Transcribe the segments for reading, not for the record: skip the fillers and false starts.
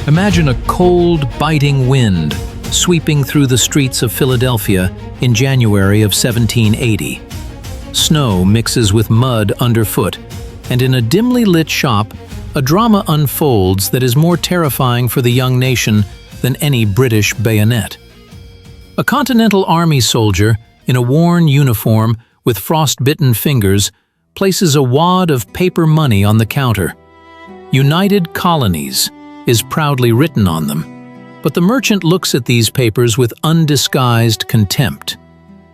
Imagine a cold, biting wind sweeping through the streets of Philadelphia in January of 1780. Snow mixes with mud underfoot, and in a dimly lit shop, a drama unfolds that is more terrifying for the young nation than any British bayonet. A Continental Army soldier, in a worn uniform with frost-bitten fingers, places a wad of paper money on the counter. "United Colonies" is proudly written on them, but the merchant looks at these papers with undisguised contempt.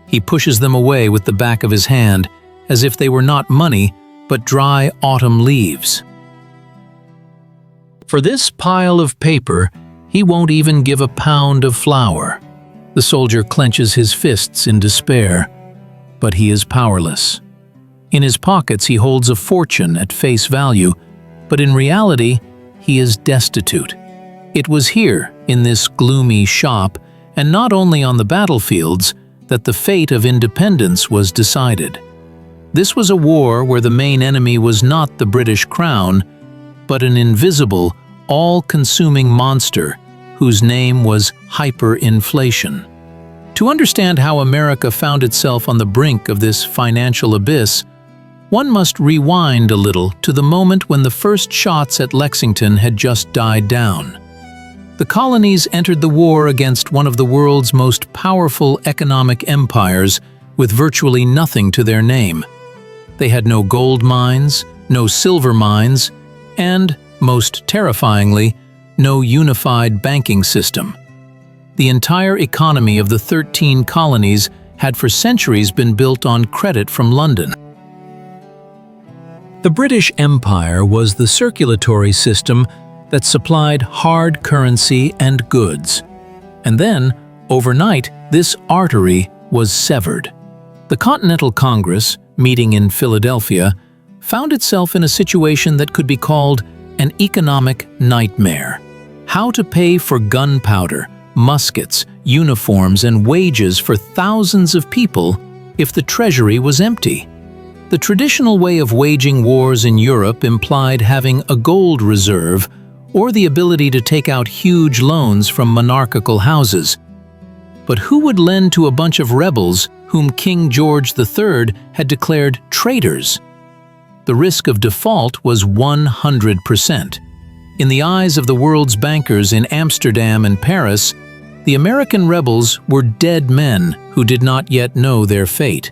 He pushes them away with the back of his hand, as if they were not money, but dry autumn leaves. For this pile of paper, he won't even give a pound of flour. The soldier clenches his fists in despair, but he is powerless. In his pockets he holds a fortune at face value, but in reality he is destitute. It was here, in this gloomy shop, and not only on the battlefields, that the fate of independence was decided. This was a war where the main enemy was not the British crown, but an invisible, all-consuming monster whose name was hyperinflation. To understand how America found itself on the brink of this financial abyss, one must rewind a little to the moment when the first shots at Lexington had just died down. The colonies entered the war against one of the world's most powerful economic empires with virtually nothing to their name. They had no gold mines, no silver mines, and, most terrifyingly, no unified banking system. The entire economy of the 13 colonies had for centuries been built on credit from London. The British Empire was the circulatory system that supplied hard currency and goods. And then, overnight, this artery was severed. The Continental Congress, meeting in Philadelphia, found itself in a situation that could be called an economic nightmare. How to pay for gunpowder, muskets, uniforms, and wages for thousands of people if the treasury was empty? The traditional way of waging wars in Europe implied having a gold reserve or the ability to take out huge loans from monarchical houses. But who would lend to a bunch of rebels whom King George III had declared traitors? The risk of default was 100%. In the eyes of the world's bankers in Amsterdam and Paris, the American rebels were dead men who did not yet know their fate.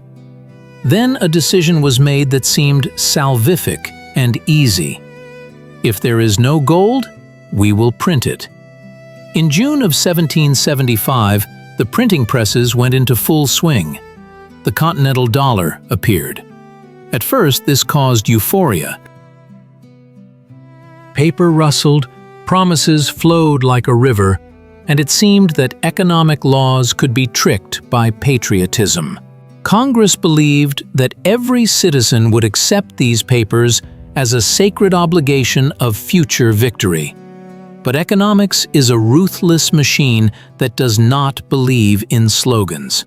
Then a decision was made that seemed salvific and easy. If there is no gold, we will print it. In June of 1775, the printing presses went into full swing. The Continental Dollar appeared. At first, this caused euphoria. Paper rustled, promises flowed like a river, and it seemed that economic laws could be tricked by patriotism. Congress believed that every citizen would accept these papers as a sacred obligation of future victory. But economics is a ruthless machine that does not believe in slogans.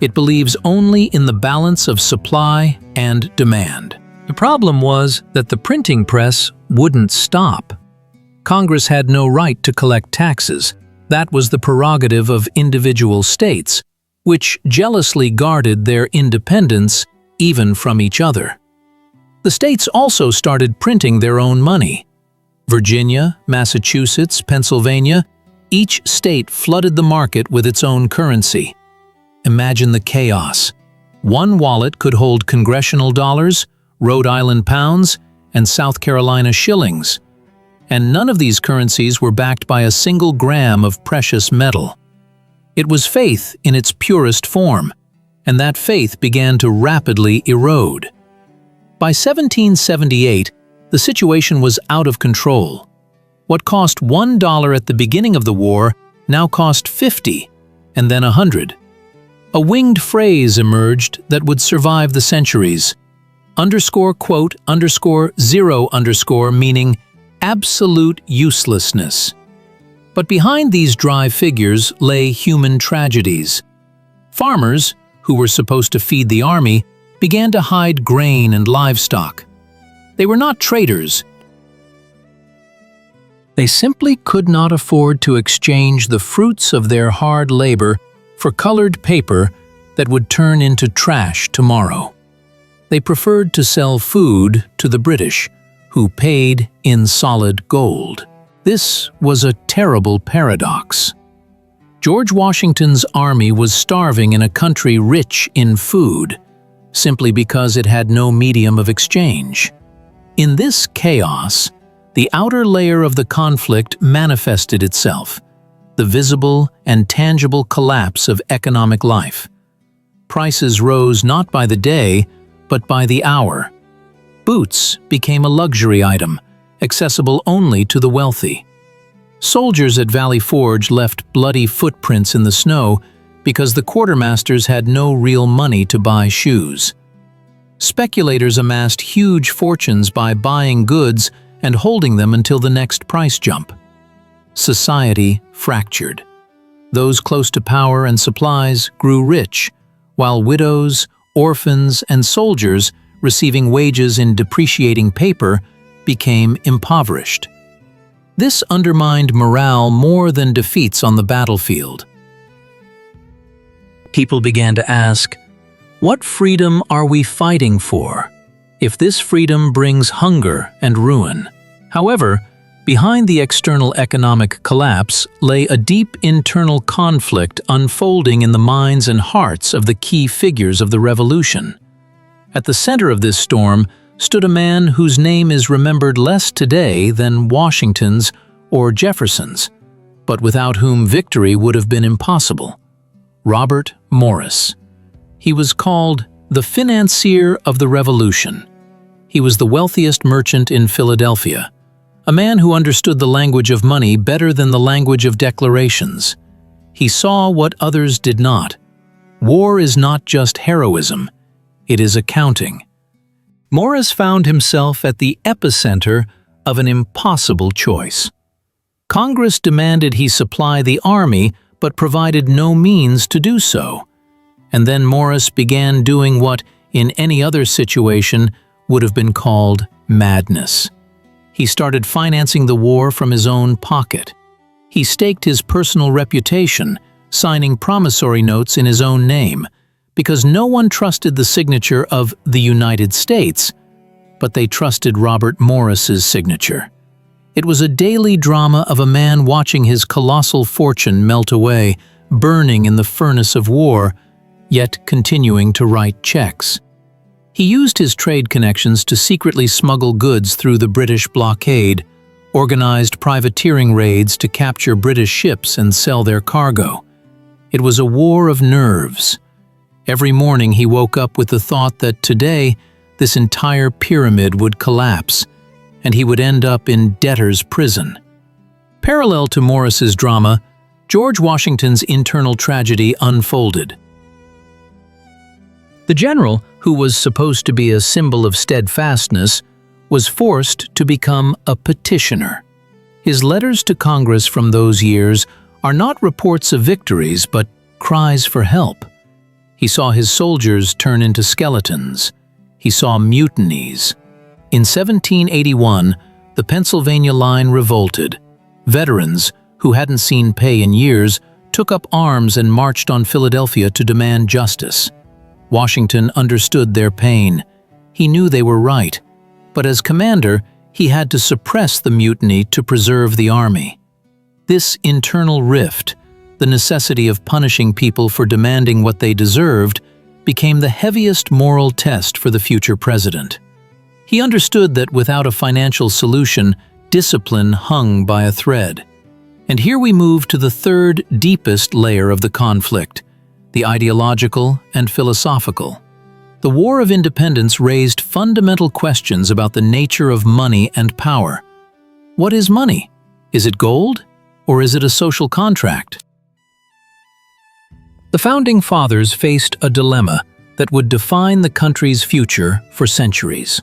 It believes only in the balance of supply and demand. The problem was that the printing press wouldn't stop. Congress had no right to collect taxes. That was the prerogative of individual states, which jealously guarded their independence even from each other. The states also started printing their own money. Virginia, Massachusetts, Pennsylvania, each state flooded the market with its own currency. Imagine the chaos. One wallet could hold congressional dollars, Rhode Island pounds, and South Carolina shillings. And none of these currencies were backed by a single gram of precious metal. It was faith in its purest form, and that faith began to rapidly erode. By 1778, the situation was out of control. What cost $1 at the beginning of the war now cost 50, and then 100. A winged phrase emerged that would survive the centuries. _quote_0_, meaning absolute uselessness. But behind these dry figures lay human tragedies. Farmers, who were supposed to feed the army, began to hide grain and livestock. They were not traitors. They simply could not afford to exchange the fruits of their hard labor for colored paper that would turn into trash tomorrow. They preferred to sell food to the British, who paid in solid gold. This was a terrible paradox. George Washington's army was starving in a country rich in food, simply because it had no medium of exchange. In this chaos, the outer layer of the conflict manifested itself, the visible and tangible collapse of economic life. Prices rose not by the day, but by the hour. Boots became a luxury item, accessible only to the wealthy. Soldiers at Valley Forge left bloody footprints in the snow because the quartermasters had no real money to buy shoes. Speculators amassed huge fortunes by buying goods and holding them until the next price jump. Society fractured. Those close to power and supplies grew rich, while widows, orphans, and soldiers receiving wages in depreciating paper became impoverished. This undermined morale more than defeats on the battlefield. People began to ask, what freedom are we fighting for, if this freedom brings hunger and ruin? However, behind the external economic collapse lay a deep internal conflict unfolding in the minds and hearts of the key figures of the revolution. At the center of this storm stood a man whose name is remembered less today than Washington's or Jefferson's, but without whom victory would have been impossible: Robert Morris. He was called the financier of the Revolution. He was the wealthiest merchant in Philadelphia, a man who understood the language of money better than the language of declarations. He saw what others did not. War is not just heroism, it is accounting. Morris found himself at the epicenter of an impossible choice. Congress demanded he supply the army, but provided no means to do so. And then Morris began doing what, in any other situation, would have been called madness. He started financing the war from his own pocket. He staked his personal reputation, signing promissory notes in his own name, because no one trusted the signature of the United States, but they trusted Robert Morris's signature. It was a daily drama of a man watching his colossal fortune melt away, burning in the furnace of war, yet continuing to write checks. He used his trade connections to secretly smuggle goods through the British blockade, organized privateering raids to capture British ships and sell their cargo. It was a war of nerves. Every morning he woke up with the thought that today this entire pyramid would collapse, and he would end up in debtor's prison. Parallel to Morris's drama, George Washington's internal tragedy unfolded. The general, who was supposed to be a symbol of steadfastness, was forced to become a petitioner. His letters to Congress from those years are not reports of victories, but cries for help. He saw his soldiers turn into skeletons. He saw mutinies. In 1781, the Pennsylvania line revolted. Veterans, who hadn't seen pay in years, took up arms and marched on Philadelphia to demand justice. Washington understood their pain. He knew they were right, but as commander, he had to suppress the mutiny to preserve the army. This internal rift, the necessity of punishing people for demanding what they deserved, became the heaviest moral test for the future president. He understood that without a financial solution, discipline hung by a thread. And here we move to the third, deepest layer of the conflict, the ideological and philosophical. The War of Independence raised fundamental questions about the nature of money and power. What is money? Is it gold, or is it a social contract? The Founding Fathers faced a dilemma that would define the country's future for centuries.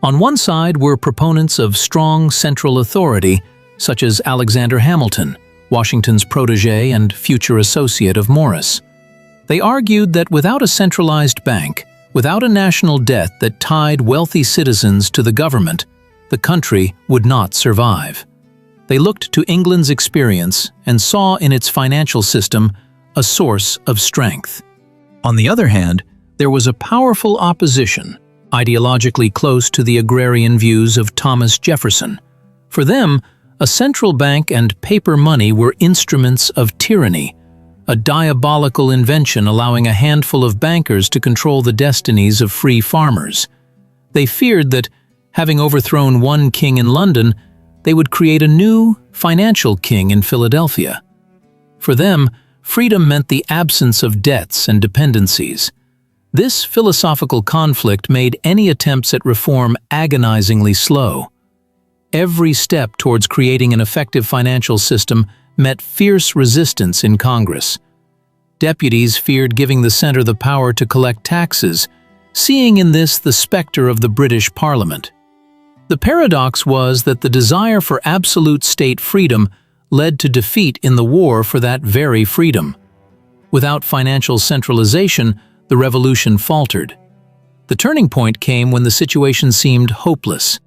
On one side were proponents of strong central authority, such as Alexander Hamilton, Washington's protege and future associate of Morris. They argued that without a centralized bank, without a national debt that tied wealthy citizens to the government, the country would not survive. They looked to England's experience and saw in its financial system a source of strength. On the other hand, there was a powerful opposition, ideologically close to the agrarian views of Thomas Jefferson. For them, a central bank and paper money were instruments of tyranny, a diabolical invention allowing a handful of bankers to control the destinies of free farmers. They feared that, having overthrown one king in London, they would create a new, financial king in Philadelphia. For them, freedom meant the absence of debts and dependencies. This philosophical conflict made any attempts at reform agonizingly slow. Every step towards creating an effective financial system met fierce resistance in Congress. Deputies feared giving the center the power to collect taxes, seeing in this the specter of the British Parliament. The paradox was that the desire for absolute state freedom led to defeat in the war for that very freedom. Without financial centralization, the revolution faltered. The turning point came when the situation seemed hopeless.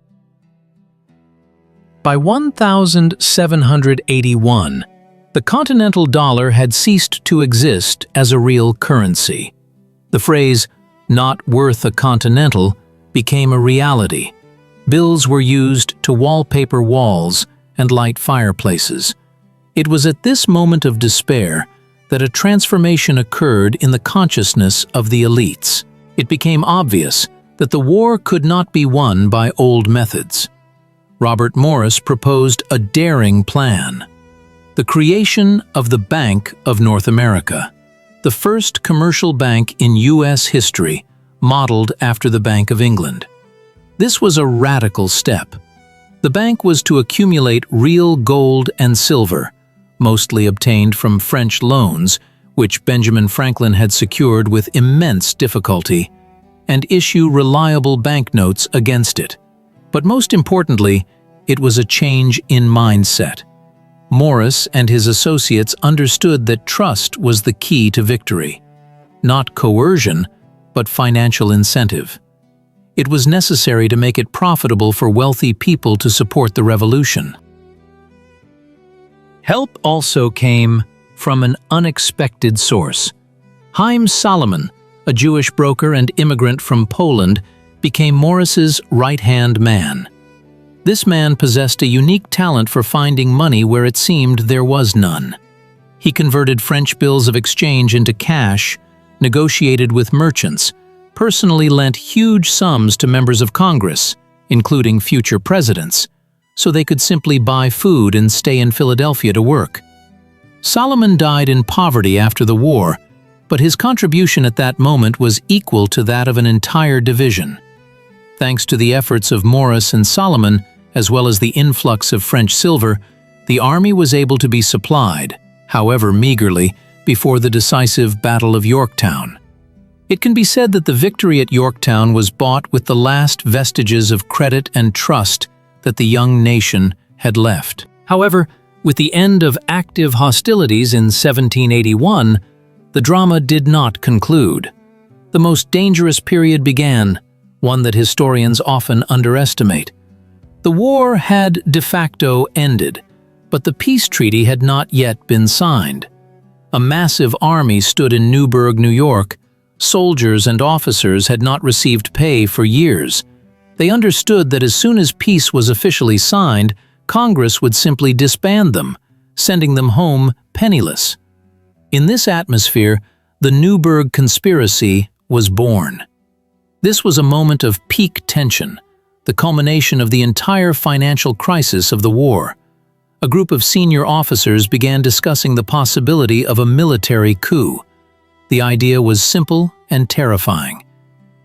By 1781, the Continental Dollar had ceased to exist as a real currency. The phrase, "not worth a continental," became a reality. Bills were used to wallpaper walls and light fireplaces. It was at this moment of despair that a transformation occurred in the consciousness of the elites. It became obvious that the war could not be won by old methods. Robert Morris proposed a daring plan: the creation of the Bank of North America, the first commercial bank in U.S. history, modeled after the Bank of England. This was a radical step. The bank was to accumulate real gold and silver, mostly obtained from French loans, which Benjamin Franklin had secured with immense difficulty, and issue reliable banknotes against it. But most importantly, it was a change in mindset. Morris and his associates understood that trust was the key to victory. Not coercion, but financial incentive. It was necessary to make it profitable for wealthy people to support the revolution. Help also came from an unexpected source. Haim Salomon, a Jewish broker and immigrant from Poland, became Morris's right-hand man. This man possessed a unique talent for finding money where it seemed there was none. He converted French bills of exchange into cash, negotiated with merchants, personally lent huge sums to members of Congress, including future presidents, so they could simply buy food and stay in Philadelphia to work. Solomon died in poverty after the war, but his contribution at that moment was equal to that of an entire division. Thanks to the efforts of Morris and Solomon, as well as the influx of French silver, the army was able to be supplied, however meagerly, before the decisive Battle of Yorktown. It can be said that the victory at Yorktown was bought with the last vestiges of credit and trust that the young nation had left. However, with the end of active hostilities in 1781, the drama did not conclude. The most dangerous period began, one that historians often underestimate. The war had de facto ended, but the peace treaty had not yet been signed. A massive army stood in Newburgh, New York. Soldiers and officers had not received pay for years. They understood that as soon as peace was officially signed, Congress would simply disband them, sending them home penniless. In this atmosphere, the Newburgh Conspiracy was born. This was a moment of peak tension, the culmination of the entire financial crisis of the war. A group of senior officers began discussing the possibility of a military coup. The idea was simple and terrifying.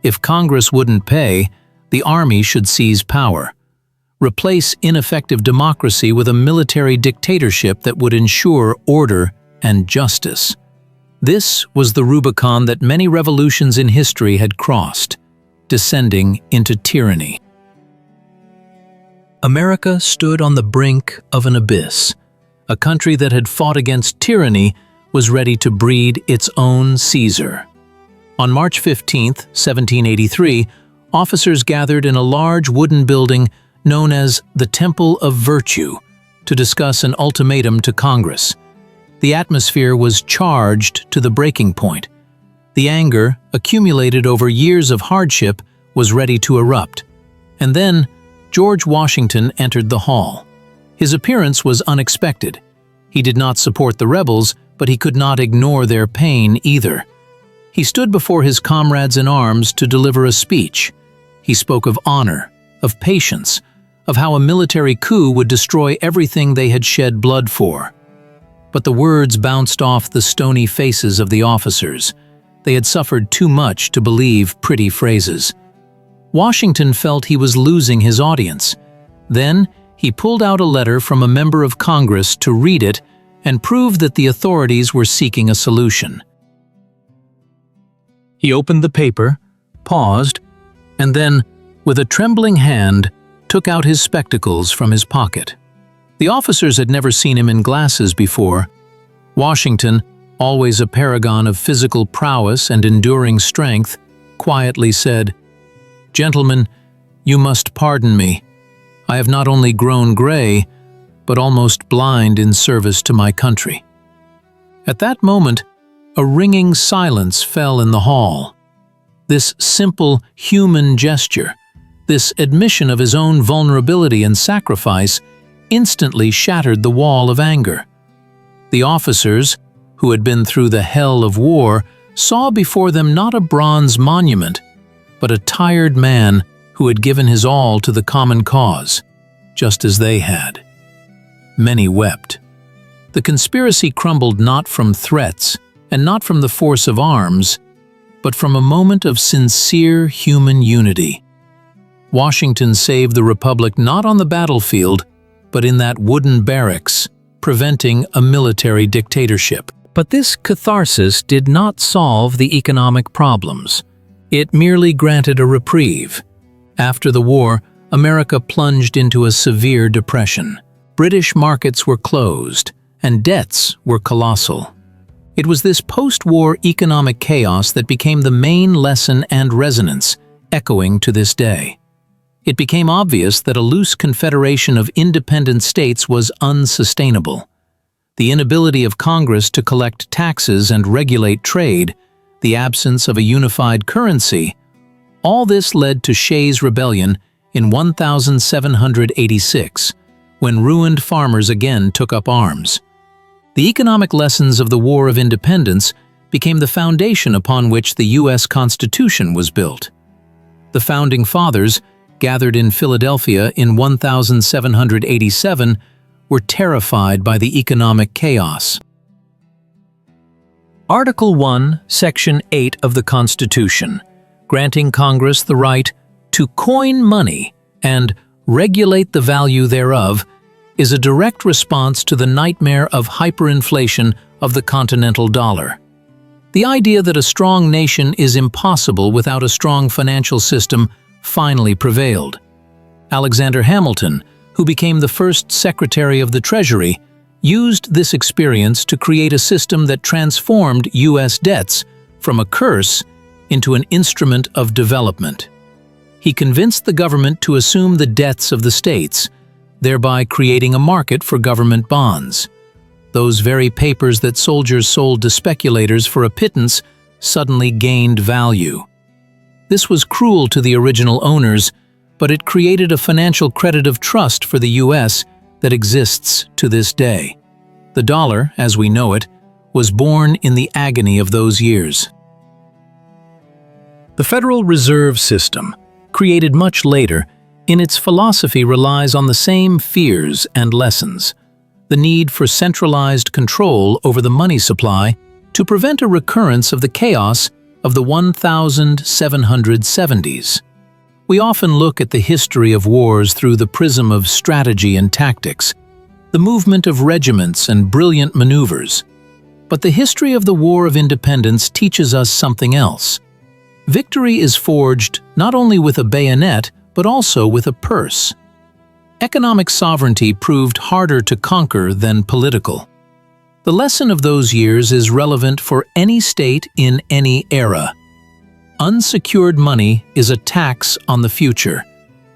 If Congress wouldn't pay, the army should seize power. Replace ineffective democracy with a military dictatorship that would ensure order and justice. This was the Rubicon that many revolutions in history had crossed, descending into tyranny. America stood on the brink of an abyss. A country that had fought against tyranny was ready to breed its own Caesar. On March 15, 1783, officers gathered in a large wooden building known as the Temple of Virtue, to discuss an ultimatum to Congress. The atmosphere was charged to the breaking point. The anger, accumulated over years of hardship, was ready to erupt. And then, George Washington entered the hall. His appearance was unexpected. He did not support the rebels, but he could not ignore their pain either. He stood before his comrades in arms to deliver a speech. He spoke of honor, of patience, of how a military coup would destroy everything they had shed blood for. But the words bounced off the stony faces of the officers. They had suffered too much to believe pretty phrases. Washington felt he was losing his audience. Then, he pulled out a letter from a member of Congress to read it and prove that the authorities were seeking a solution. He opened the paper, paused, and then, with a trembling hand, took out his spectacles from his pocket. The officers had never seen him in glasses before. Washington, always a paragon of physical prowess and enduring strength, quietly said, "Gentlemen, you must pardon me. I have not only grown gray, but almost blind in service to my country." At that moment, a ringing silence fell in the hall. This simple human gesture, this admission of his own vulnerability and sacrifice, instantly shattered the wall of anger. The officers, who had been through the hell of war, saw before them not a bronze monument, but a tired man who had given his all to the common cause, just as they had. Many wept. The conspiracy crumbled not from threats and not from the force of arms, but from a moment of sincere human unity. Washington saved the Republic not on the battlefield, but in that wooden barracks, preventing a military dictatorship. But this catharsis did not solve the economic problems. It merely granted a reprieve. After the war, America plunged into a severe depression. British markets were closed, and debts were colossal. It was this post-war economic chaos that became the main lesson and resonance, echoing to this day. It became obvious that a loose confederation of independent states was unsustainable. The inability of Congress to collect taxes and regulate trade, the absence of a unified currency, all this led to Shays' Rebellion in 1786, when ruined farmers again took up arms. The economic lessons of the War of Independence became the foundation upon which the U.S. Constitution was built. The Founding Fathers, gathered in Philadelphia in 1787, were terrified by the economic chaos. Article 1, Section 8 of the Constitution, granting Congress the right to coin money and regulate the value thereof, is a direct response to the nightmare of hyperinflation of the Continental Dollar. The idea that a strong nation is impossible without a strong financial system finally prevailed. Alexander Hamilton, who became the first Secretary of the Treasury, used this experience to create a system that transformed U.S. debts from a curse into an instrument of development. He convinced the government to assume the debts of the states, thereby creating a market for government bonds. Those very papers that soldiers sold to speculators for a pittance suddenly gained value. This was cruel to the original owners, but it created a financial credit of trust for the U.S. that exists to this day. The dollar, as we know it, was born in the agony of those years. The Federal Reserve System, created much later, in its philosophy relies on the same fears and lessons. The need for centralized control over the money supply to prevent a recurrence of the chaos of the 1770s. We often look at the history of wars through the prism of strategy and tactics, the movement of regiments and brilliant maneuvers. But the history of the War of Independence teaches us something else. Victory is forged not only with a bayonet, but also with a purse. Economic sovereignty proved harder to conquer than political. The lesson of those years is relevant for any state in any era. Unsecured money is a tax on the future,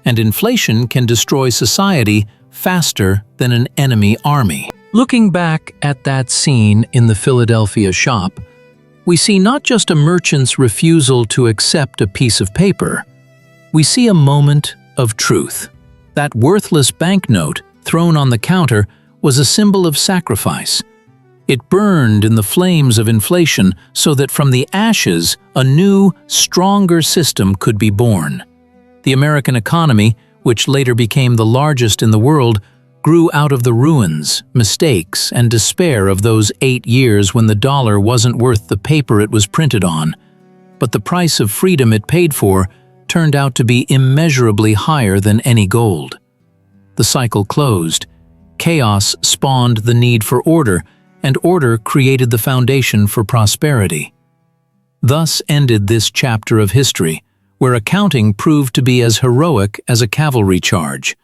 and inflation can destroy society faster than an enemy army. Looking back at that scene in the Philadelphia shop, we see not just a merchant's refusal to accept a piece of paper. We see a moment of truth. That worthless banknote thrown on the counter was a symbol of sacrifice. It burned in the flames of inflation so that from the ashes a new, stronger system could be born. The American economy, which later became the largest in the world, grew out of the ruins, mistakes, and despair of those 8 years when the dollar wasn't worth the paper it was printed on. But the price of freedom it paid for turned out to be immeasurably higher than any gold. The cycle closed. Chaos spawned the need for order, and order created the foundation for prosperity. Thus ended this chapter of history, where accounting proved to be as heroic as a cavalry charge.